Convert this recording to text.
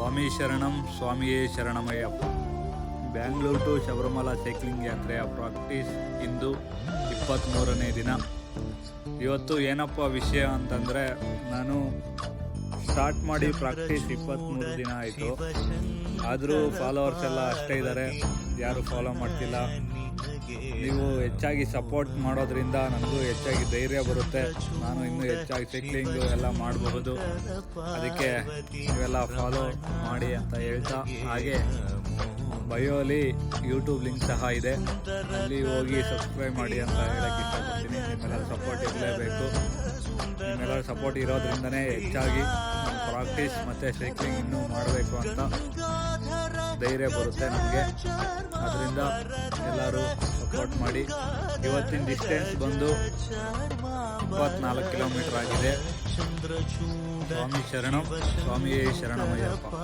ಸ್ವಾಮಿ ಶರಣಂ ಸ್ವಾಮಿಯೇ ಶರಣಮಯ್ಯಪ್ಪ. ಬ್ಯಾಂಗ್ಳೂರು ಟು ಶಬರಿಮಲ ಸೈಕ್ಲಿಂಗ್ ಯಾತ್ರೆಯ ಪ್ರಾಕ್ಟೀಸ್ ಇಂದು 23ನೇ ದಿನ. ಇವತ್ತು ಏನಪ್ಪ ವಿಷಯ ಅಂತಂದರೆ, ನಾನು ಸ್ಟಾರ್ಟ್ ಮಾಡಿ ಪ್ರಾಕ್ಟೀಸ್ 23 ದಿನ ಆಯಿತು. ಆದರೂ ಫಾಲೋವರ್ಸ್ ಎಲ್ಲ ಅಷ್ಟೇ ಇದ್ದಾರೆ, ಯಾರು ಫಾಲೋ ಮಾಡ್ತಿಲ್ಲ. ನೀವು ಹೆಚ್ಚಾಗಿ ಸಪೋರ್ಟ್ ಮಾಡೋದ್ರಿಂದ ನನಗೂ ಹೆಚ್ಚಾಗಿ ಧೈರ್ಯ ಬರುತ್ತೆ, ನಾನು ಇನ್ನೂ ಹೆಚ್ಚಾಗಿ ಸೈಕ್ಲಿಂಗು ಎಲ್ಲ ಮಾಡಬಹುದು. ಅದಕ್ಕೆ ನೀವೆಲ್ಲ ಫಾಲೋ ಮಾಡಿ ಅಂತ ಹೇಳ್ತಾ, ಹಾಗೆ ಬಯೋಲಿ ಯೂಟ್ಯೂಬ್ ಲಿಂಕ್ ಸಹ ಇದೆ, ಅಲ್ಲಿ ಹೋಗಿ ಸಬ್ಸ್ಕ್ರೈಬ್ ಮಾಡಿ ಅಂತ ಹೇಳಕ್ಕೆ ಇಷ್ಟಪಡ್ತೀನಿ. ನಿಮ್ಮೆಲ್ಲರ ಸಪೋರ್ಟ್ ಇರಲೇಬೇಕು. ನಿಮ್ಮೆಲ್ಲರ ಸಪೋರ್ಟ್ ಇರೋದ್ರಿಂದನೇ ಹೆಚ್ಚಾಗಿ ಪ್ರಾಕ್ಟೀಸ್ ಮತ್ತು ಸೈಕ್ಲಿಂಗ್ ಇನ್ನೂ ಮಾಡಬೇಕು ಅಂತ ಧೈರ್ಯ ಬರುತ್ತೆ ನಮಗೆ. ಅದರಿಂದ ಎಲ್ಲರೂ ಸಪೋರ್ಟ್ ಮಾಡಿ. ಇವತ್ತಿನ ಡಿಸ್ಟೆನ್ಸ್ ಬಂದು 24 ಕಿಲೋಮೀಟರ್ ಆಗಿದೆ. ಸ್ವಾಮಿ ಶರಣಂ ಸ್ವಾಮಿಯೇ ಶರಣಮಯ್ಯಪ್ಪ.